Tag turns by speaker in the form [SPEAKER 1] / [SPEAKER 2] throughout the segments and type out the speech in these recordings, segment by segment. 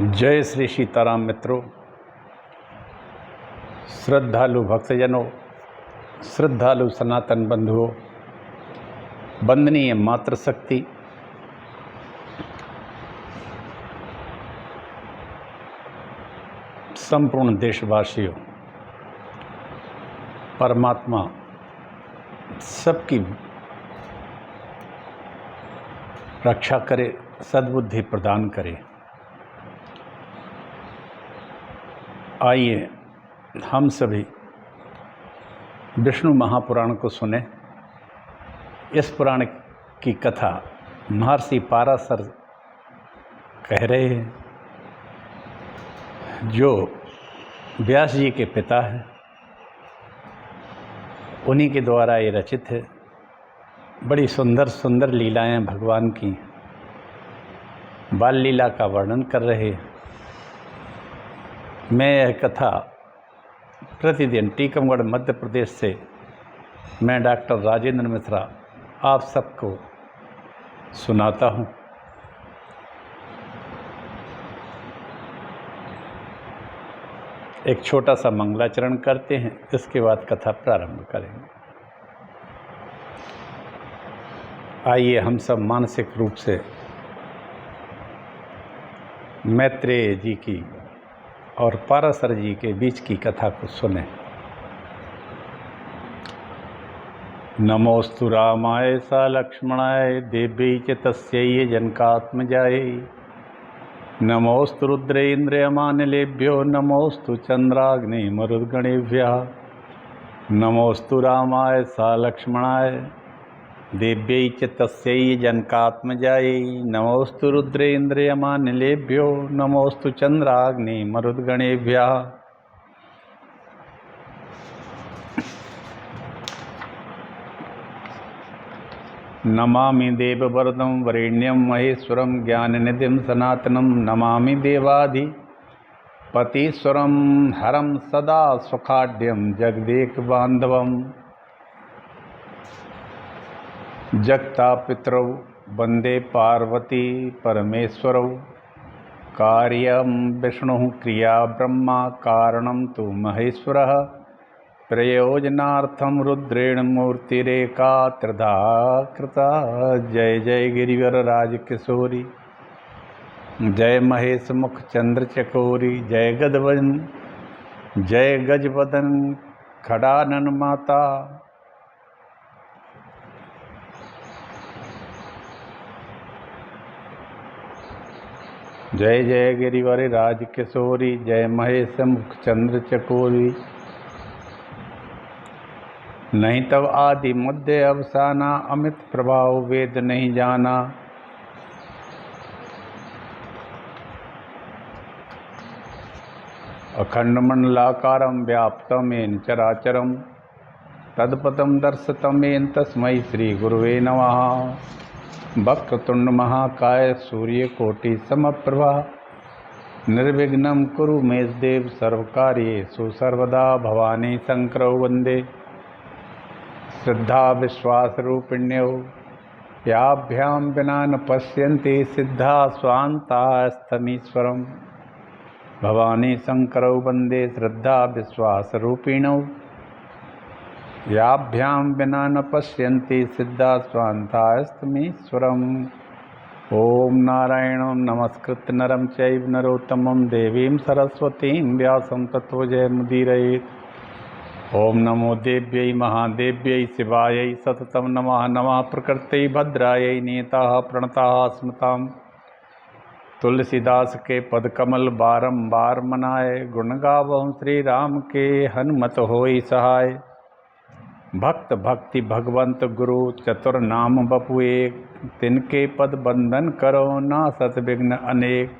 [SPEAKER 1] जय श्री सीताराम मित्रों, श्रद्धालु भक्तजनों, श्रद्धालु सनातन बंधुओं, वंदनीय मातृशक्ति, संपूर्ण देशवासियों, परमात्मा सबकी रक्षा करे, सद्बुद्धि प्रदान करे। आइए हम सभी विष्णु महापुराण को सुने। इस पुराण की कथा महर्षि पाराशर कह रहे हैं, जो व्यास जी के पिता हैं। उन्हीं के द्वारा ये रचित है। बड़ी सुंदर सुंदर लीलाएं भगवान की बाल लीला का वर्णन कर रहे हैं। मैं यह कथा प्रतिदिन टीकमगढ़ मध्य प्रदेश से मैं डॉक्टर राजेंद्र मिश्रा आप सबको सुनाता हूँ। एक छोटा सा मंगलाचरण करते हैं, इसके बाद कथा प्रारंभ करेंगे। आइए हम सब मानसिक रूप से मैत्रेय जी की और पाराशर जी के बीच की कथा को सुने। नमोस्तु रामाय सा लक्ष्मणाय देव्यै च तस्यै जनकात्मजायै। नमोस्तु रुद्रेन्द्रयमानिलेभ्यो नमोस्तु चंद्राग्नि मरुद्गणेभ्यः। नमोस्तु रामाय सा लक्ष्मणाय देव्यै च तस्यै जनकात्मजायै। नमोस्तु रुद्रेन्द्रयमानिलेभ्यो नमोस्तु चंद्राग्नि मरुद्गणेभ्यः। नमामि देववरदं वरेण्यं महेश्वरं ज्ञाननिधिं सनातनं। नमामि देवाधिपतीश्वरं हरं सदा सुखाढ्यं जगदेकबान्धवम्। जगतापितरौ वन्दे पार्वती परमेश्वरौ। कार्यं विष्णुः क्रिया ब्रह्मा कारणं तु महेश्वरः। प्रयोजनार्थं रुद्रेण मूर्तिरेका त्रिधा कृता। जय जय गिरिवर राजकिशोरी, जय महेश मुख चंद्र चकोरी। जय गदवदन, जय गजवदन खड़ानन माता। जय जय गिरिवर राजकिशोरी, जय महेश मुख चंद्र चकोरी। नहीं तब आदि मध्य अवसाना, अमित प्रभाव वेद नहीं जाना। अखंड मंडलाकारं व्याप्तं येन चराचरं, तत्पदं दर्शितं येन तस्मै श्री गुरुवे नमः। वक्रतुंड महाकाय सूर्यकोटि समप्रभा, निर्विघ्नं कुरु मे देव सर्वकार्येषु सर्वदा। भवानी शंकरौ वन्दे श्रद्धा विश्वासरूपिण्यौ। याभ्यां विना न पश्यन्ति सिद्धा स्वान्तास्तमीश्वरम्। भवानी शंकरौ वन्दे श्रद्धा विश्वासरूपिणौ। याभ्यां विना न पश्यन्ति सिद्धा स्वान्तास्तमीश्वरम्। ओम नारायणं नमस्कृत्य नरं चैव नरोत्तमं देवीं सरस्वतीं व्यासं ततो जयमुदीरयेत्। ओम नमो देव्यै महादेव्यै शिवायै सततं नमः। नमः प्रकृत्यै भद्रायै नियताः प्रणताः स्मृताम्। तुलसीदास के पदकमल बारंबार मनाए, गुण गावहुँ श्री राम के हनुमत होई सहाय। भक्त भक्ति भगवंत गुरु चतुर नाम बपु एक, तिनके पद बंदन करो नासत विघ्न अनेक।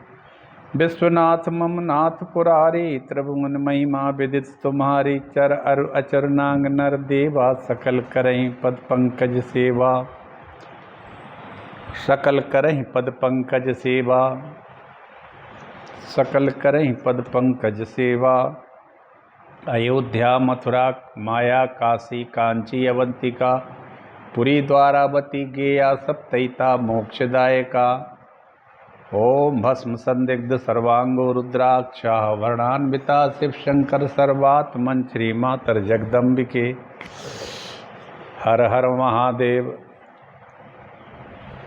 [SPEAKER 1] विश्वनाथ मम नाथ पुरारी, त्रिभुवन महिमा विदित तुम्हारी। चर अरु अचर नांग नर देवा, सकल करहीं पद पंकज सेवा। सकल करहीं पद पंकज सेवा, सकल करहीं पद पंकज सेवा। अयोध्या मथुरा माया काशी कांची अवंतिका, पुरी द्वारावती गेया सप्तैता मोक्षदायका। ओम भस्म संदिग्ध सर्वांगो रुद्राक्ष वर्णान्विता शिव शंकर सर्वात्मन श्री मातर जगदम्बिके। हर हर महादेव।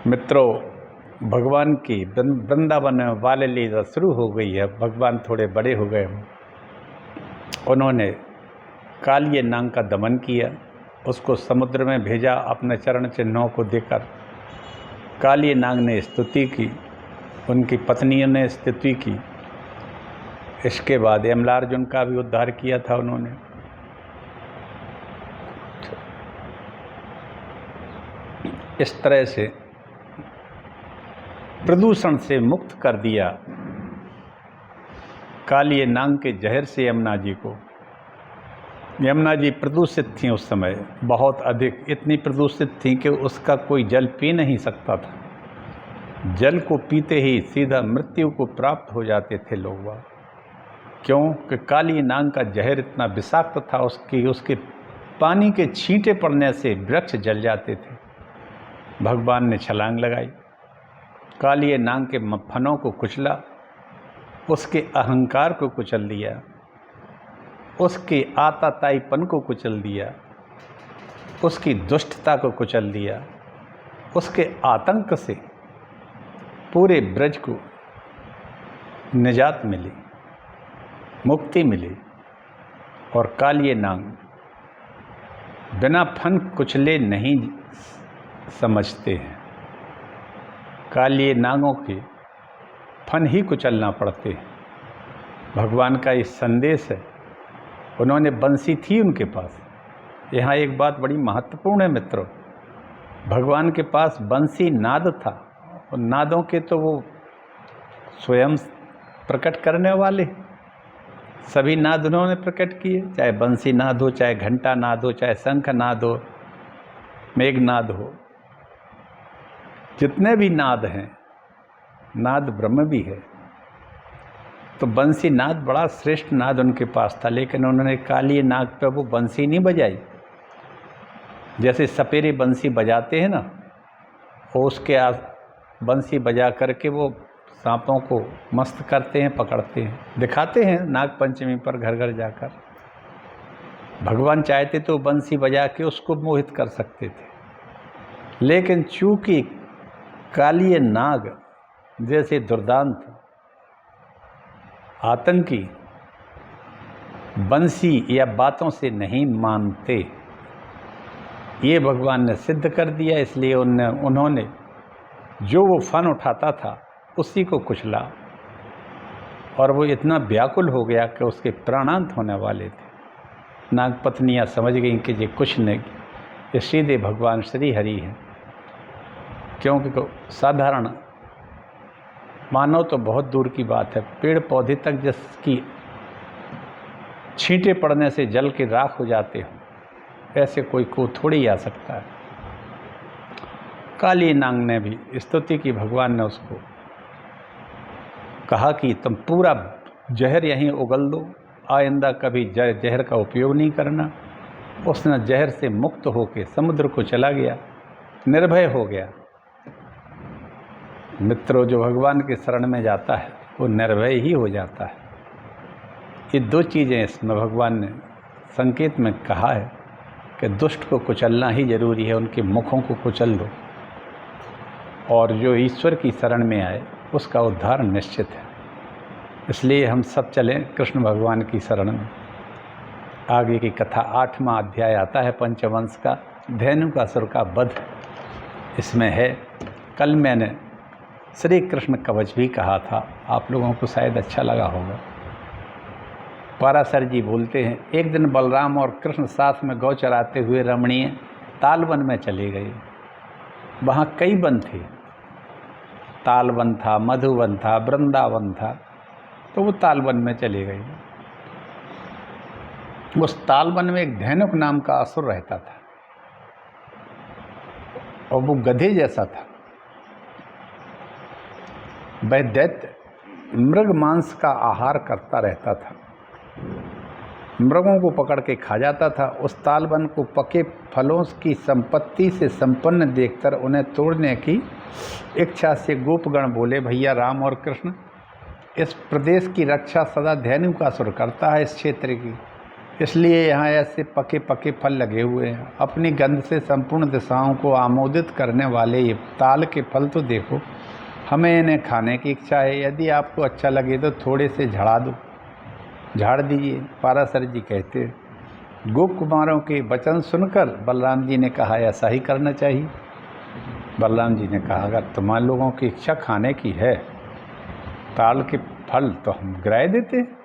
[SPEAKER 1] मित्रों, भगवान की वृंदावन में बाल लीला शुरू हो गई है। भगवान थोड़े बड़े हो गए। उन्होंने कालिय नाग का दमन किया, उसको समुद्र में भेजा अपने चरण चिन्हों को देकर। कालिय नाग ने स्तुति की, उनकी पत्नियों ने स्तुति की। इसके बाद यमलार्जुन का भी उद्धार किया था उन्होंने। इस तरह से प्रदूषण से मुक्त कर दिया कालिय नाग के जहर से यमुना जी को। यमुना जी प्रदूषित थीं उस समय, बहुत अधिक, इतनी प्रदूषित थीं कि उसका कोई जल पी नहीं सकता था। जल को पीते ही सीधा मृत्यु को प्राप्त हो जाते थे लोग वह। क्यों कि काली नाग का जहर इतना विषाक्त था, उसके पानी के छींटे पड़ने से वृक्ष जल जाते थे। भगवान ने छलांग लगाई, कालिय नाग के फनों को कुचला, उसके अहंकार को कुचल दिया, उसके आताताईपन को कुचल दिया, उसकी दुष्टता को कुचल दिया। उसके आतंक से पूरे ब्रज को निजात मिली, मुक्ति मिली। और कालिय नाग बिना फन कुचले नहीं समझते हैं। कालिय नागों के फन ही कुचलना पड़ते हैं। भगवान का ये संदेश है। उन्होंने बंसी थी उनके पास। यहाँ एक बात बड़ी महत्वपूर्ण है मित्रों, भगवान के पास बंसी नाद था, और नादों के तो वो स्वयं प्रकट करने वाले सभी नाद उन्होंने प्रकट किए, चाहे बंसी नाद हो, चाहे घंटा नाद हो, चाहे शंख नाद हो, मेघनाद हो, जितने भी नाद हैं, नाद ब्रह्म भी है। तो बंसी नाद बड़ा श्रेष्ठ नाद उनके पास था, लेकिन उन्होंने कालिय नाग पे वो बंसी नहीं बजाई। जैसे सपेरे बंसी बजाते हैं ना, वो उसके बंसी बजा करके वो सांपों को मस्त करते हैं, पकड़ते हैं, दिखाते हैं नाग पंचमी पर घर घर जाकर। भगवान चाहते तो बंसी बजा के उसको मोहित कर सकते थे, लेकिन चूंकि कालिय नाग जैसे दुर्दांत आतंकी बंसी या बातों से नहीं मानते, ये भगवान ने सिद्ध कर दिया। इसलिए उन्होंने जो वो फन उठाता था उसी को कुचला, और वो इतना व्याकुल हो गया कि उसके प्राणांत होने वाले थे। नाग पत्नियाँ समझ गईं कि ये कुछ नहीं, ये सीधे भगवान श्री हरि हैं। क्योंकि साधारण मानव तो बहुत दूर की बात है, पेड़ पौधे तक जिसकी छींटे पड़ने से जल के राख हो जाते हो, ऐसे कोई को थोड़ी आ सकता है। काली नाग ने भी स्तुति की, भगवान ने उसको कहा कि तुम पूरा जहर यहीं उगल दो, आइंदा कभी जहर का उपयोग नहीं करना। उसने जहर से मुक्त होकर समुद्र को चला गया, निर्भय हो गया। मित्रों, जो भगवान के शरण में जाता है वो निर्भय ही हो जाता है। ये दो चीज़ें इसमें भगवान ने संकेत में कहा है कि दुष्ट को कुचलना ही जरूरी है, उनके मुखों को कुचल दो, और जो ईश्वर की शरण में आए उसका उद्धार निश्चित है। इसलिए हम सब चलें कृष्ण भगवान की शरण में। आगे की कथा 8वां अध्याय आता है पंचवंश का, धेनुकासुर का वध इसमें है। कल मैंने श्री कृष्ण कवच भी कहा था, आप लोगों को शायद अच्छा लगा होगा। पाराशर जी बोलते हैं, एक दिन बलराम और कृष्ण साथ में गौ चराते हुए रमणीय तालवन में चले गए। वहाँ कई वन थे, तालवन था, मधुवन था, वृंदावन था। तो वो तालवन में चले गए। उस तालवन में एक धेनुक नाम का असुर रहता था, और वो गधे जैसा था। वह दैत्य मृग मांस का आहार करता रहता था। मृगों को पकड़ के खा जाता था। उस तालवन को पके फलों की संपत्ति से संपन्न देखकर उन्हें तोड़ने की इच्छा से गोपगण बोले, भैया राम और कृष्ण, इस प्रदेश की रक्षा सदा धेनुकासुर करता है इस क्षेत्र की, इसलिए यहाँ ऐसे पके पके फल लगे हुए हैं। अपनी गंध से संपूर्ण दिशाओं को आमोदित करने वाले ये ताल के फल तो देखो, हमें इन्हें खाने की इच्छा है। यदि आपको अच्छा लगे तो थोड़े से झाड़ दीजिए। पाराशर जी कहते हैं, गोप कुमारों के वचन सुनकर बलराम जी ने कहा, ऐसा ही करना चाहिए। बलराम जी ने कहा, अगर तुम्हारे लोगों की इच्छा खाने की है ताल के फल तो हम गिराए देते।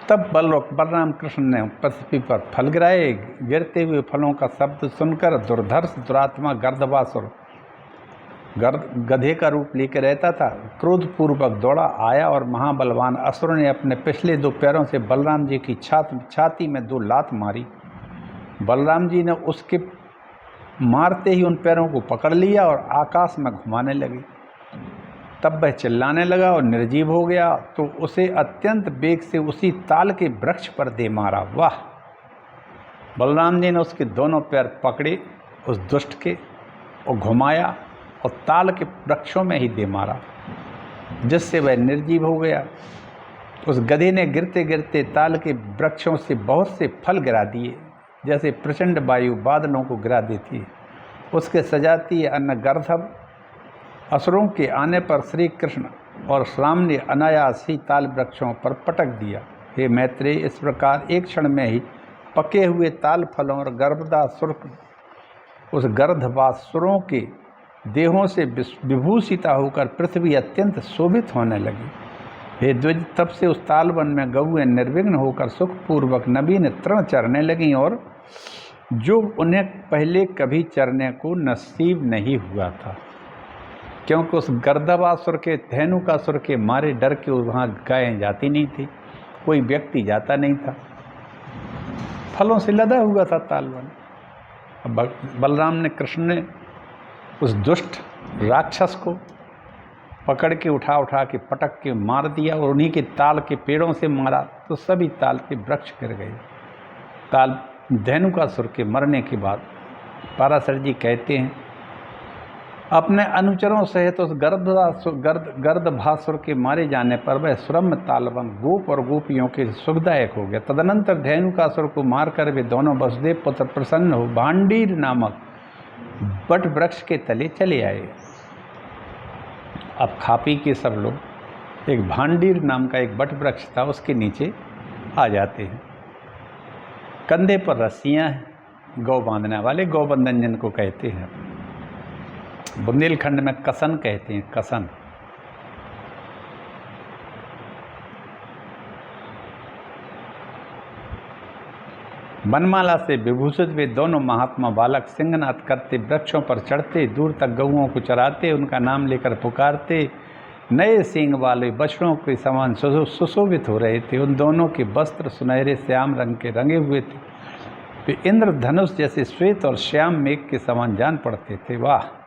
[SPEAKER 1] तब बलराम कृष्ण ने पृथ्वी पर फल गिराए। गिरते हुए फलों का शब्द सुनकर दुर्धर्ष दुरात्मा गर्दभासुर, गधे का रूप लेकर रहता था, क्रोधपूर्वक दौड़ा आया और महाबलवान असुर ने अपने पिछले 2 पैरों से बलराम जी की छाती में 2 लात मारी। बलराम जी ने उसके मारते ही उन पैरों को पकड़ लिया और आकाश में घुमाने लगे। तब वह चिल्लाने लगा और निर्जीव हो गया, तो उसे अत्यंत वेग से उसी ताल के वृक्ष पर दे मारा। वाह! बलराम जी ने उसके दोनों पैर पकड़े उस दुष्ट के और घुमाया और ताल के वृक्षों में ही दे मारा, जिससे वह निर्जीव हो गया। उस गधे ने गिरते गिरते ताल के वृक्षों से बहुत से फल गिरा दिए, जैसे प्रचंड वायु बादलों को गिरा देती है। उसके सजातीय अन्न गर्दभ असुरों के आने पर श्री कृष्ण और राम ने अनायास ही ताल वृक्षों पर पटक दिया। हे मैत्रेय, इस प्रकार एक क्षण में ही पके हुए ताल फलों और गर्भदासुर उस गर्दभासुरों के देहों से विभूषिता होकर पृथ्वी अत्यंत शोभित होने लगी। हे द्विज, तब से उस तालवन में गौएं निर्विघ्न होकर सुखपूर्वक नवीन तृण चरने लगीं, और जो उन्हें पहले कभी चरने को नसीब नहीं हुआ था, क्योंकि उस गर्दभासुर के धेनुकासुर के मारे डर के वहाँ गायें जाती नहीं थी, कोई व्यक्ति जाता नहीं था। फलों से लदा हुआ था तालवन। बलराम ने कृष्ण ने उस दुष्ट राक्षस को पकड़ के उठा के पटक के मार दिया और उन्हीं के ताल के पेड़ों से मारा, तो सभी ताल के वृक्ष गिर गए। ताल धेनुकासुर के मरने के बाद पाराशर जी कहते हैं, अपने अनुचरों सहित उस गर्दभासुर के मारे जाने पर वह सुरम्य तालवन गोप और गोपियों के सुखदायक हो गया। तदनंतर धेनुकासुर को मारकर वे दोनों वसुदेव पुत्र प्रसन्न हो भांडीर नामक बट वृक्ष के तले चले आए। अब खा पी के सब लोग एक भांडीर नाम का एक बट वृक्ष था, उसके नीचे आ जाते हैं। कंधे पर रस्सियाँ हैं, गौ बांधने वाले, गौबंधन जिनको कहते हैं। बुंदेलखंड में कसन कहते हैं, कसन। वनमाला से विभूषित वे दोनों महात्मा बालक सिंहनाद करते, वृक्षों पर चढ़ते, दूर तक गऊओं को चराते, उनका नाम लेकर पुकारते, नए सींग वाले बछड़ों के समान सुशोभित हो रहे थे। उन दोनों के वस्त्र सुनहरे श्याम रंग के रंगे हुए थे। वे इंद्रधनुष जैसे श्वेत और श्याम मेघ के समान जान पड़ते थे। वाह!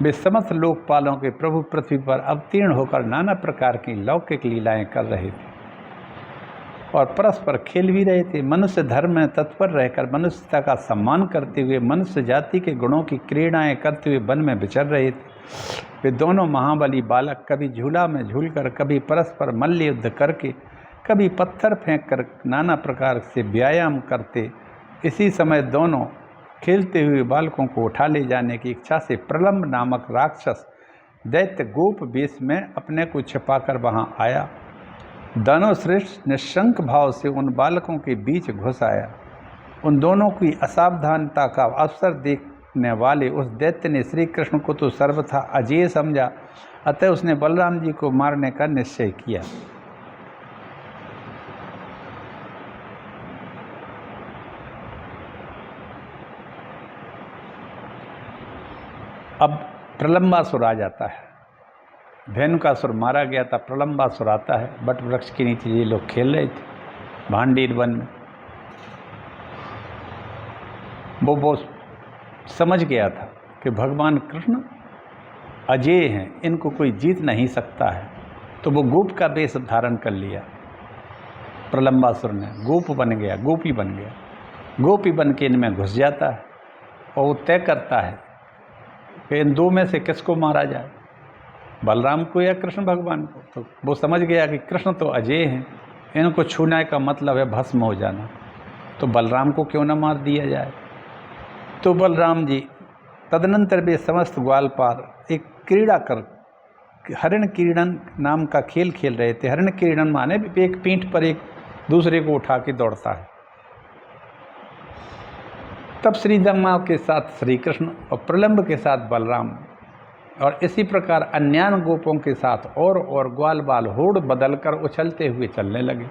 [SPEAKER 1] वे समस्त लोकपालों के प्रभु पृथ्वी पर अवतीर्ण होकर नाना प्रकार की लौकिक लीलाएं कर रहे थे और परस्पर खेल भी रहे थे। मनुष्य धर्म में तत्पर रहकर मनुष्यता का सम्मान करते हुए मनुष्य जाति के गुणों की क्रीड़ाएं करते हुए वन में विचर रहे थे। वे दोनों महाबली बालक कभी झूला में झूलकर, कभी परस्पर मल्ल युद्ध करके, कभी पत्थर फेंक कर नाना प्रकार से व्यायाम करते। इसी समय दोनों खेलते हुए बालकों को उठा ले जाने की इच्छा से प्रलंब नामक राक्षस दैत्य गोप वेश में अपने को छिपाकर वहां आया। दानव श्रेष्ठ निशंक भाव से उन बालकों के बीच घुस आया। उन दोनों की असावधानता का अवसर देखने वाले उस दैत्य ने श्री कृष्ण को तो सर्वथा अजेय समझा, अतः उसने बलराम जी को मारने का निश्चय किया। अब प्रलंबासुर आ जाता है। धेनुकासुर मारा गया था, प्रलंबासुर आता है। बट वृक्ष के नीचे ये लोग खेल रहे थे भांडीर वन में। वो समझ गया था कि भगवान कृष्ण अजेय हैं, इनको कोई जीत नहीं सकता है, तो वो गोप का वेश धारण कर लिया प्रलंबासुर ने, गोप बन गया, गोपी बन गया। गोपी बन के इनमें घुस जाता है और वो तय करता है कि इन दो में से किसको मारा जाए, बलराम को या कृष्ण भगवान को। तो वो समझ गया कि कृष्ण तो अजय हैं, इनको छूने का मतलब है भस्म हो जाना, तो बलराम को क्यों न मार दिया जाए। तो बलराम जी तदनंतर वे समस्त ग्वालपाल एक क्रीड़ा कर, हरिण क्रीड़न नाम का खेल खेल रहे थे। हरिण क्रीड़न माने एक पीठ पर एक दूसरे को उठा के दौड़ता है। तब श्रीदामा के साथ श्री कृष्ण और प्रलंब के साथ बलराम और इसी प्रकार अन्यान गोपों के साथ और ग्वाल बाल होड़ बदलकर उछलते हुए चलने लगे।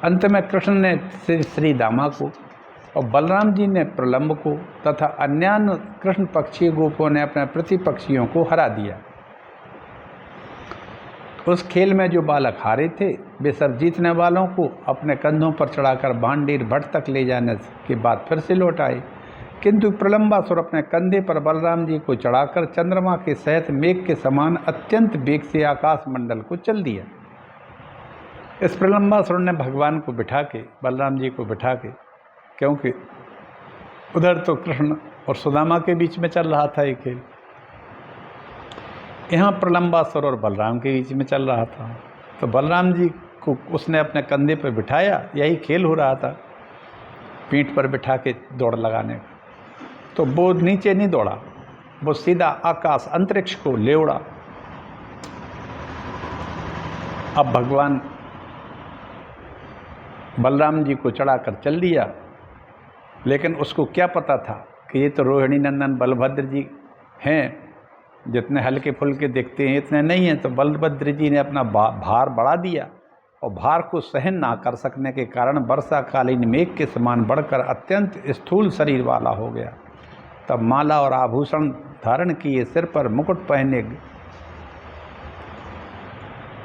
[SPEAKER 1] अंत में कृष्ण ने श्रीदामा को और बलराम जी ने प्रलंब को तथा अन्यान कृष्ण पक्षी गोपों ने अपने प्रतिपक्षियों को हरा दिया। उस खेल में जो बालक हारे थे वे सब जीतने वालों को अपने कंधों पर चढ़ाकर भांडीर भट्ट तक ले जाने के बाद फिर से लौट आए, किंतु प्रलंबासुर अपने कंधे पर बलराम जी को चढ़ाकर चंद्रमा के सहित मेघ के समान अत्यंत वेग से आकाश मंडल को चल दिया। इस प्रलंबासुर ने भगवान को बिठा के, बलराम जी को बिठा के, क्योंकि उधर तो कृष्ण और सुदामा के बीच में चल रहा था ये खेल, यहाँ प्रलंबासुर और बलराम के बीच में चल रहा था। तो बलराम जी को उसने अपने कंधे पर बिठाया, यही खेल हो रहा था, पीठ पर बिठा के दौड़ लगाने का। तो वो नीचे नहीं दौड़ा, वो सीधा आकाश अंतरिक्ष को ले उड़ा। अब भगवान बलराम जी को चढ़ाकर चल दिया, लेकिन उसको क्या पता था कि ये तो रोहिणी नंदन बलभद्र जी हैं, जितने हल्के फुल्के दिखते हैं इतने नहीं हैं। तो बलभद्र जी ने अपना भार बढ़ा दिया और भार को सहन ना कर सकने के कारण वर्षाकालीन मेघ के समान बढ़कर अत्यंत स्थूल शरीर वाला हो गया। तब माला और आभूषण धारण किए, सिर पर मुकुट पहने,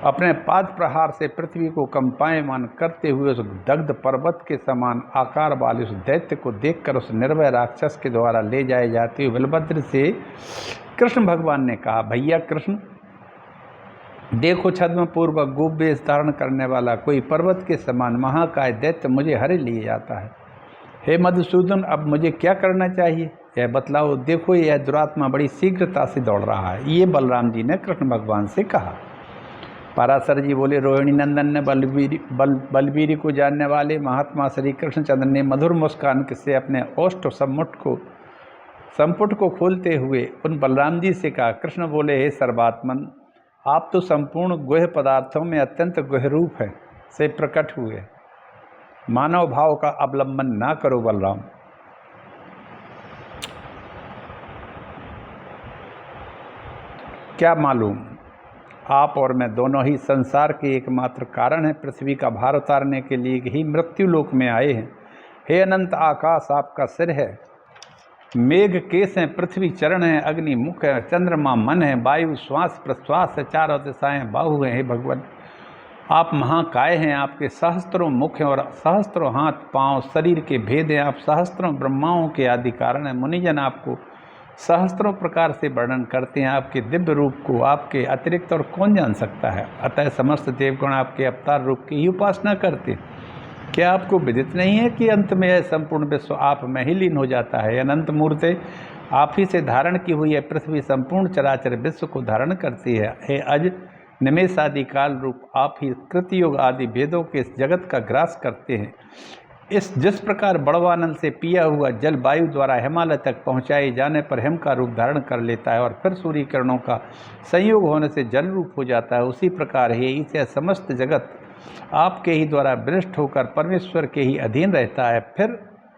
[SPEAKER 1] अपने पाद प्रहार से पृथ्वी को कंपायमान करते हुए उस दग्ध पर्वत के समान आकार वाले उस दैत्य को देखकर उस निर्भय राक्षस के द्वारा ले जाए जाते हुए बलभद्र से कृष्ण भगवान ने कहा, भैया कृष्ण, देखो छद्म पूर्वक गोप वेश धारण करने वाला कोई पर्वत के समान महाकाय दैत्य मुझे हरे लिए जाता है। हे मधुसूदन, अब मुझे क्या करना चाहिए यह बतलाओ। देखो यह दुरात्मा बड़ी शीघ्रता से दौड़ रहा है। ये बलराम जी ने कृष्ण भगवान से कहा। पराशर जी बोले, रोहिणी नंदन ने बलवीर को जानने वाले महात्मा श्री कृष्णचंद्र ने मधुर मुस्कान से अपने ओष्ठ संपुट को खोलते हुए उन बलराम जी से कहा। कृष्ण बोले, हे सर्वात्मन, आप तो संपूर्ण गुह्य पदार्थों में अत्यंत गुह्य रूप है से प्रकट हुए, मानव भाव का अवलंबन ना करो बलराम। क्या मालूम, आप और मैं दोनों ही संसार के एकमात्र कारण हैं। पृथ्वी का भार उतारने के लिए ही मृत्यु लोक में आए हैं। हे अनंत आकाश, आपका सिर है, मेघ केस हैं, पृथ्वी चरण है, अग्नि मुख है, चंद्रमा मन है, वायु श्वास प्रश्वास है, चारों दिशाएं बाहु हैं। हे भगवान, आप महाकाय हैं, आपके सहस्त्रों मुख हैं और सहस्त्रों हाथ पांव शरीर के भेद हैं। आप सहस्त्रों ब्रह्माओं के आदि कारण हैं। मुनिजन आपको सहस्त्रों प्रकार से वर्णन करते हैं। आपके दिव्य रूप को आपके अतिरिक्त और कौन जान सकता है। अतः समस्त देवगण आपके अवतार रूप की ही उपासना करते। क्या आपको विदित नहीं है कि अंत में यह संपूर्ण विश्व आप में ही लीन हो जाता है। अनंत मूर्ति आप ही से धारण की हुई है पृथ्वी संपूर्ण चराचर विश्व को धारण करती है। हे अज निमेष आदि काल रूप आप ही कृतयुग आदि भेदों के इस जगत का ग्रास करते हैं। जिस प्रकार बड़वानल से पिया हुआ जल वायु द्वारा हिमालय तक पहुँचाए जाने पर हिम का रूप धारण कर लेता है और फिर सूर्य किरणों का संयोग होने से जल रूप हो जाता है, उसी प्रकार है इसे समस्त जगत आपके ही द्वारा विनष्ट होकर परमेश्वर के ही अधीन रहता है। फिर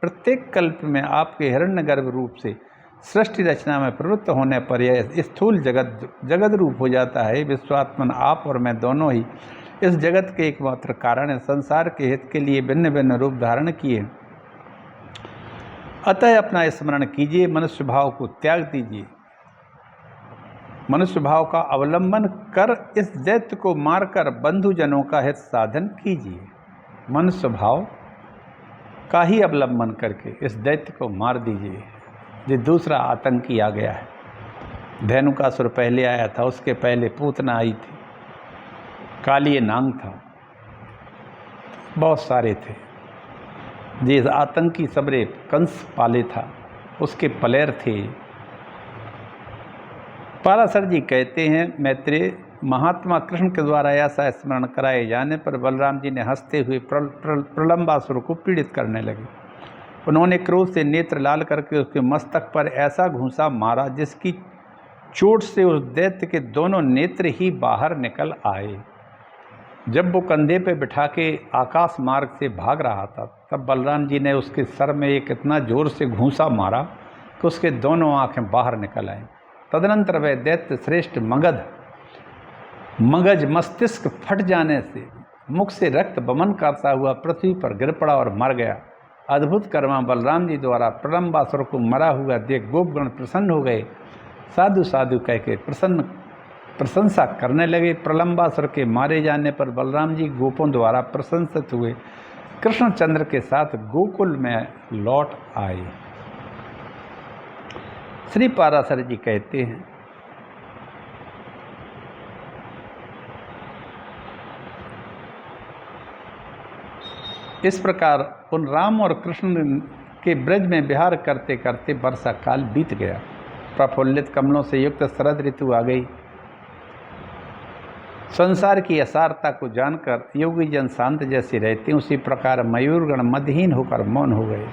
[SPEAKER 1] प्रत्येक कल्प में आपके हिरण्यगर्भ रूप से सृष्टि रचना में प्रवृत्त होने पर यह स्थूल जगत रूप हो जाता है। विश्वात्मन, आप और मैं दोनों ही इस जगत के एकमात्र कारण है। संसार के हित के लिए भिन्न भिन्न रूप धारण किए। अतः अपना स्मरण कीजिए, मनुष्य भाव को त्याग दीजिए, मनुष्य भाव का अवलंबन कर इस दैत्य को मारकर बंधुजनों का हित साधन कीजिए। मनुष्य भाव का ही अवलंबन करके इस दैत्य को मार दीजिए। ये दूसरा आतंकी आ गया है। धेनुकासुर पहले आया था, उसके पहले पूतना आई थी, कालिय नांग था। बहुत सारे थे। जिस आतंकी सबरे कंस पाले था उसके पलेर थे। पाराशर जी कहते हैं, मैत्रेय, महात्मा कृष्ण के द्वारा ऐसा स्मरण कराए जाने पर बलराम जी ने हंसते हुए प्रलंबासुर को पीड़ित करने लगे। उन्होंने क्रोध से नेत्र लाल करके उसके मस्तक पर ऐसा घूंसा मारा जिसकी चोट से उस दैत्य के दोनों नेत्र ही बाहर निकल आए। जब वो कंधे पे बिठा के आकाश मार्ग से भाग रहा था तब बलराम जी ने उसके सर में एक इतना जोर से घूंसा मारा कि उसके दोनों आंखें बाहर निकल आईं। तदनंतर वह दैत्य श्रेष्ठ मगज मस्तिष्क फट जाने से मुख से रक्त बमन करता हुआ पृथ्वी पर गिर पड़ा और मर गया। अद्भुत कर्मा बलराम जी द्वारा प्रलंबासुर को मरा हुआ देख गोपगण प्रसन्न हो गए। साधु साधु कह के प्रशंसा करने लगे। प्रलंबासुर के मारे जाने पर बलराम जी गोपों द्वारा प्रशंसित हुए कृष्णचंद्र के साथ गोकुल में लौट आए। श्री पाराशर जी कहते हैं, इस प्रकार उन राम और कृष्ण के ब्रज में विहार करते करते वर्षा काल बीत गया। प्रफुल्लित कमलों से युक्त शरद ऋतु आ गई। संसार की असारता को जानकर योगी जन शांत जैसे रहते, उसी प्रकार मयूरगण मदहीन होकर मौन हो गए।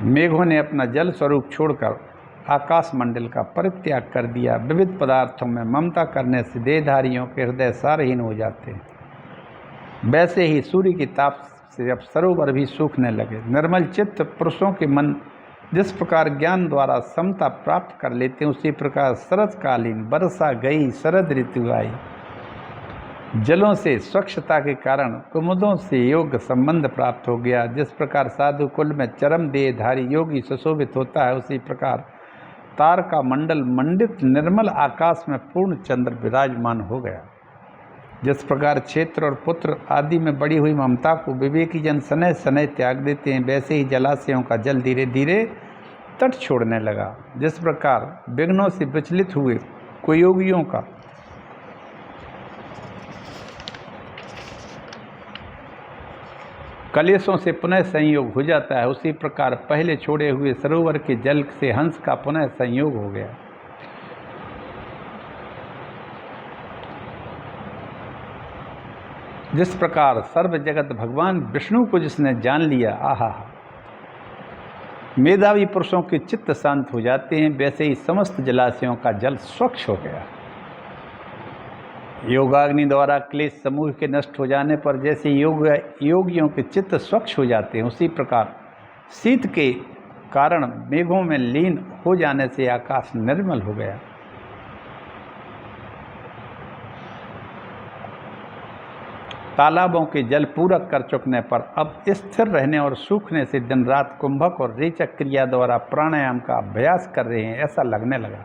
[SPEAKER 1] मेघों ने अपना जल स्वरूप छोड़कर आकाश मंडल का परित्याग कर दिया। विविध पदार्थों में ममता करने से देहधारियों के हृदय सारहीन हो जाते हैं। वैसे ही सूर्य की ताप से अब सरोवर भी सूखने लगे। निर्मल चित्त पुरुषों के मन जिस प्रकार ज्ञान द्वारा समता प्राप्त कर लेते हैं, उसी प्रकार शरतकालीन वर्षा गई, शरद ऋतु आई। जलों से स्वच्छता के कारण कुमुदों से योग संबंध प्राप्त हो गया। जिस प्रकार साधु कुल में चरम देहधारी योगी सुशोभित होता है, उसी प्रकार तारका मंडल मंडित निर्मल आकाश में पूर्ण चंद्र विराजमान हो गया। जिस प्रकार क्षेत्र और पुत्र आदि में बढ़ी हुई ममता को विवेकी जन सनय सनय त्याग देते हैं, वैसे ही जलाशयों का जल धीरे धीरे तट छोड़ने लगा। जिस प्रकार विघ्नों से विचलित हुए कुयोगियों का कलेशों से पुनः संयोग हो जाता है, उसी प्रकार पहले छोड़े हुए सरोवर के जल से हंस का पुनः संयोग हो गया। जिस प्रकार सर्व जगत भगवान विष्णु को जिसने जान लिया, आहा, मेधावी पुरुषों के चित्त शांत हो जाते हैं, वैसे ही समस्त जलाशयों का जल स्वच्छ हो गया। योगाग्नि द्वारा क्लेश समूह के नष्ट हो जाने पर जैसे योगियों के चित्त स्वच्छ हो जाते हैं, उसी प्रकार शीत के कारण मेघों में लीन हो जाने से आकाश निर्मल हो गया। तालाबों के जल पूरक कर चुकने पर अब स्थिर रहने और सूखने से दिन रात कुंभक और रेचक क्रिया द्वारा प्राणायाम का अभ्यास कर रहे हैं, ऐसा लगने लगा।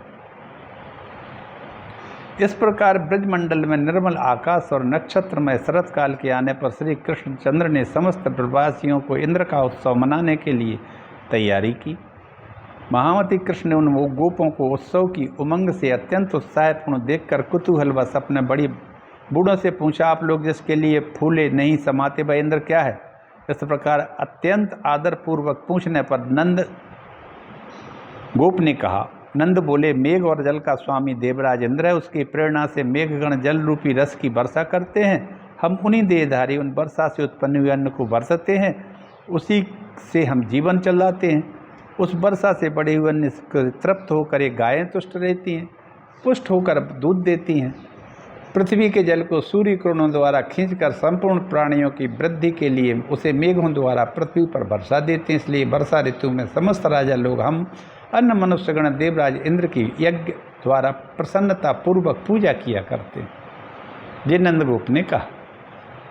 [SPEAKER 1] इस प्रकार ब्रजमंडल में निर्मल आकाश और नक्षत्र में शरत काल के आने पर श्री कृष्णचंद्र ने समस्त ब्रजवासियों को इंद्र का उत्सव मनाने के लिए तैयारी की। महामती कृष्ण ने उन गोपों को उत्सव की उमंग से अत्यंत उत्साहपूर्ण देखकर कुतूहलवश अपने बड़ी बूढ़ों से पूछा, आप लोग जिसके लिए फूले नहीं समाते वह इंद्र क्या है? इस प्रकार अत्यंत आदरपूर्वक पूछने पर नंद गोप ने कहा, नंद बोले, मेघ और जल का स्वामी देवराज इंद्र है। उसकी प्रेरणा से मेघगण जल रूपी रस की वर्षा करते हैं। हम उन्हीं देहधारी उन वर्षा से उत्पन्न हुए अन्न को बरसते हैं, उसी से हम जीवन चलाते हैं। उस वर्षा से बड़े हुए अन्न से तृप्त होकर ये गायें तुष्ट रहती हैं, पुष्ट होकर दूध देती हैं। पृथ्वी के जल को सूर्य किरणों द्वारा खींचकर संपूर्ण प्राणियों की वृद्धि के लिए उसे मेघों द्वारा पृथ्वी पर वर्षा देते हैं। इसलिए वर्षा ऋतु में समस्त राजा लोग हम अन्य मनुष्यगण देवराज इंद्र की यज्ञ द्वारा प्रसन्नता पूर्वक पूजा किया करते हैं। जी नंदगोप ने कहा।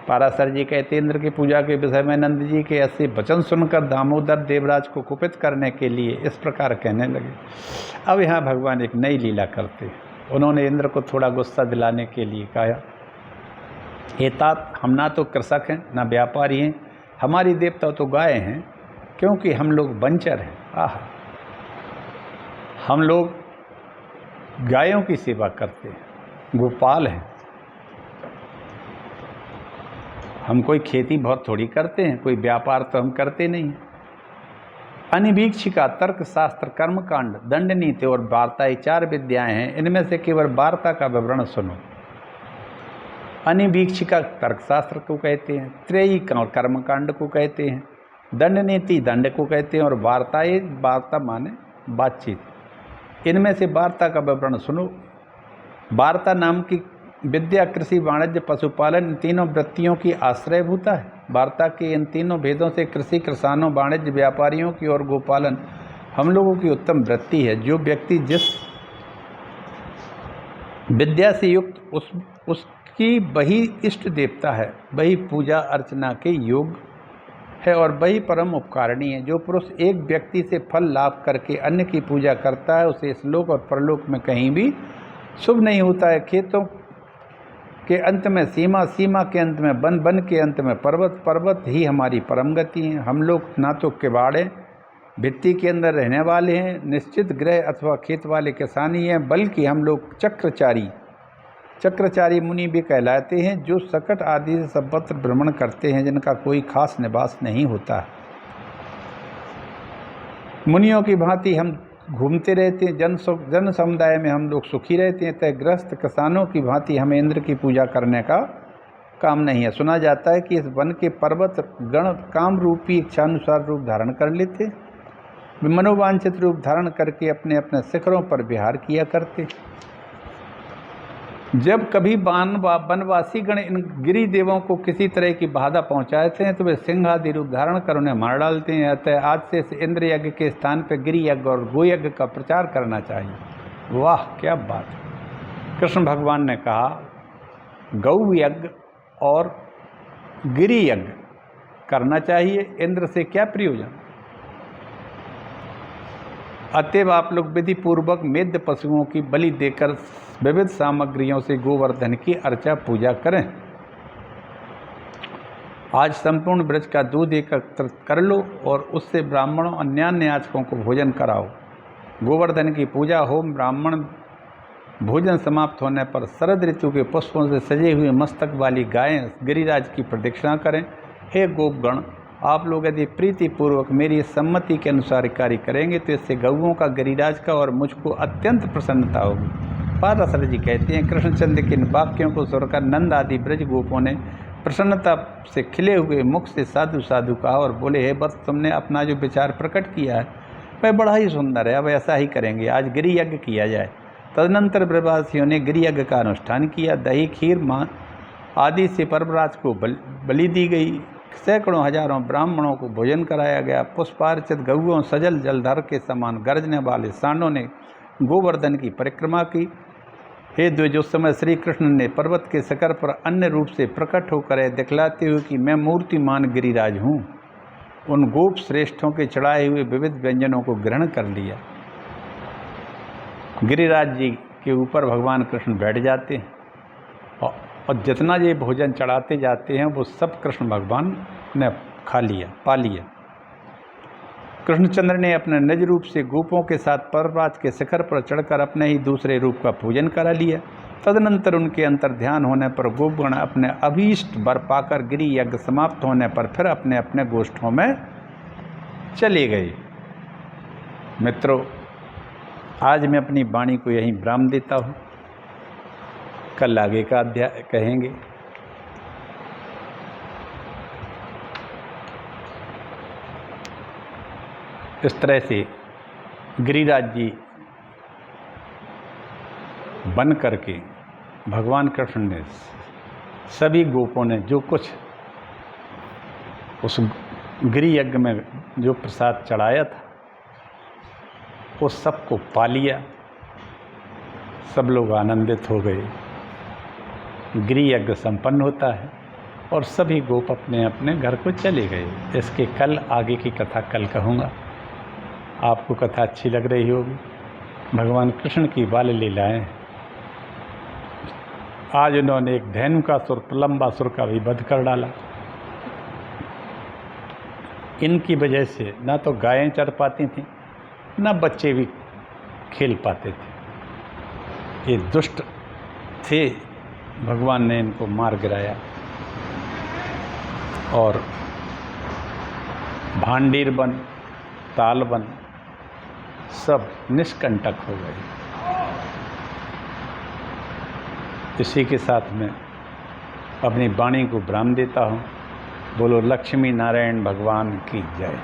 [SPEAKER 1] पाराशर जी कहते, इंद्र की पूजा के विषय में नंद जी के ऐसे वचन सुनकर दामोदर देवराज को कुपित करने के लिए इस प्रकार कहने लगे। अब यहाँ भगवान एक नई लीला करते हैं। उन्होंने इंद्र को थोड़ा गुस्सा दिलाने के लिए कहा, हे तात, हम ना तो कृषक हैं ना व्यापारी हैं, हमारी देवता तो गाय हैं, क्योंकि हम लोग बंचर हैं। आह, हम लोग गायों की सेवा करते हैं, गोपाल हैं। हम कोई खेती बहुत थोड़ी करते हैं, कोई व्यापार तो हम करते नहीं हैं। अनिवीक्षिका, तर्क शास्त्र, कर्मकांड, दंड नीति और वार्ता, ये 4 विद्याएं हैं। इनमें से केवल वार्ता का विवरण सुनो। अनिवीक्षिका तर्कशास्त्र को कहते हैं, त्रेयी कर्मकांड को कहते हैं, दंड नीति दंड को कहते हैं, और वार्ता, ये वार्ता माने बातचीत। इनमें से वार्ता का विवरण सुनो। वार्ता नाम की विद्या कृषि, वाणिज्य, पशुपालन, इन तीनों वृत्तियों की आश्रयभूता है। वार्ता के इन तीनों भेदों से कृषि, किसानों, वाणिज्य, व्यापारियों की और गोपालन हम लोगों की उत्तम वृत्ति है। जो व्यक्ति जिस विद्या से युक्त उसकी वही इष्ट देवता है, वही पूजा अर्चना के योग है और वही परम उपकारिणी है। जो पुरुष एक व्यक्ति से फल लाभ करके अन्य की पूजा करता है, उसे इस लोक और परलोक में कहीं भी शुभ नहीं होता है। खेतों के अंत में सीमा, सीमा के अंत में वन, वन के अंत में पर्वत, पर्वत ही हमारी परम गति है। हम लोग ना तो किवाड़े भित्ति के अंदर रहने वाले हैं, निश्चित गृह अथवा खेत वाले किसान ही हैं, बल्कि हम लोग चक्रचारी मुनि भी कहलाते हैं, जो सकट आदि से सर्वत्र भ्रमण करते हैं, जिनका कोई खास निवास नहीं होता। मुनियों की भांति हम घूमते रहते हैं, जन समुदाय में हम लोग सुखी रहते हैं। तय गृहस्थ किसानों की भांति हमें इंद्र की पूजा करने का काम नहीं है। सुना जाता है कि इस वन के पर्वत गण काम रूपी इच्छानुसार रूप धारण कर लेते, मनोवांछित रूप धारण करके अपने अपने शिखरों पर विहार किया करते। जब कभी वनवासी गण इन गिरी देवों को किसी तरह की बाधा पहुंचाते हैं तो वे सिंह आदि रूप धारण कर उन्हें मार डालते हैं। अतः आज से इंद्र यज्ञ के स्थान पर गिरि यज्ञ और गो यज्ञ का प्रचार करना चाहिए। वाह क्या बात! कृष्ण भगवान ने कहा गौ यज्ञ और गिरि यज्ञ करना चाहिए, इंद्र से क्या प्रयोजन। अतएव आप लोग विधि पूर्वक मेद्य पशुओं की बलि देकर विविध सामग्रियों से गोवर्धन की अर्चा पूजा करें। आज संपूर्ण ब्रज का दूध एकत्र कर लो और उससे ब्राह्मणों अन्य याचकों को भोजन कराओ। गोवर्धन की पूजा हो। ब्राह्मण भोजन समाप्त होने पर शरद ऋतु के पुष्पों से सजे हुए मस्तक वाली गायें गिरिराज की प्रदक्षिणा करें। हे गोपगण, आप लोग यदि प्रीतिपूर्वक मेरी सम्मति के अनुसार कार्य करेंगे तो इससे गौओं का, गिरिराज का और मुझको अत्यंत प्रसन्नता होगी। पाराशर जी कहते हैं, कृष्णचंद्र के इन वाक्यों को सुनकर नंद आदि ब्रज गोपों ने प्रसन्नता से खिले हुए मुख से साधु साधु कहा और बोले, हे वत्स, तुमने अपना जो विचार प्रकट किया है वह बड़ा ही सुंदर है। अब ऐसा ही करेंगे, आज गिरि यज्ञ किया जाए। तदनंतर ब्रजवासियों ने गिरि यज्ञ का अनुष्ठान किया। दही, खीर, मांस आदि से पर्वराज को बलि दी गई। सैकड़ों हजारों ब्राह्मणों को भोजन कराया गया। पुष्पार्चित गौओं, सजल जलधर के समान गरजने वाले सांडों ने गोवर्धन की परिक्रमा की। हे द्विज, उस समय श्री कृष्ण ने पर्वत के शिखर पर अन्य रूप से प्रकट होकर दिखलाते हुए कि मैं मूर्तिमान गिरिराज हूँ, उन गोप श्रेष्ठों के चढ़ाए हुए विविध व्यंजनों को ग्रहण कर लिया। गिरिराज जी के ऊपर भगवान कृष्ण बैठ जाते हैं और जितना ये भोजन चढ़ाते जाते हैं वो सब कृष्ण भगवान ने पा लिया। कृष्णचंद्र ने अपने निज रूप से गोपों के साथ पर्वत के शिखर पर चढ़कर अपने ही दूसरे रूप का पूजन करा लिया। तदनंतर उनके अंतर ध्यान होने पर गोपगण अपने अभीष्ट वर पाकर गिरि यज्ञ समाप्त होने पर फिर अपने अपने गोष्ठों में चले गए। मित्रों, आज मैं अपनी वाणी को यहीं विराम देता हूँ। कल आगे का अध्याय कहेंगे। इस तरह से गिरिराज जी बन करके भगवान कृष्ण ने सभी गोपों ने जो कुछ उस गिरि यज्ञ में जो प्रसाद चढ़ाया था वो सबको पा लिया। सब लोग आनंदित हो गए। गिरि यज्ञ संपन्न होता है और सभी गोप अपने अपने घर को चले गए। इसके कल आगे की कथा कल कहूँगा। आपको कथा अच्छी लग रही होगी। भगवान कृष्ण की बाल लीलाएं। आज उन्होंने एक धेनुकासुर, प्रलंबासुर का भी वध कर डाला। इनकी वजह से ना तो गायें चर पाती थीं, ना बच्चे भी खेल पाते थे। ये दुष्ट थे, भगवान ने इनको मार गिराया। और भांडीर वन, ताल वन सब निष्कंटक हो गए। इसी के साथ में अपनी वाणी को विराम देता हूँ। बोलो लक्ष्मी नारायण भगवान की जय।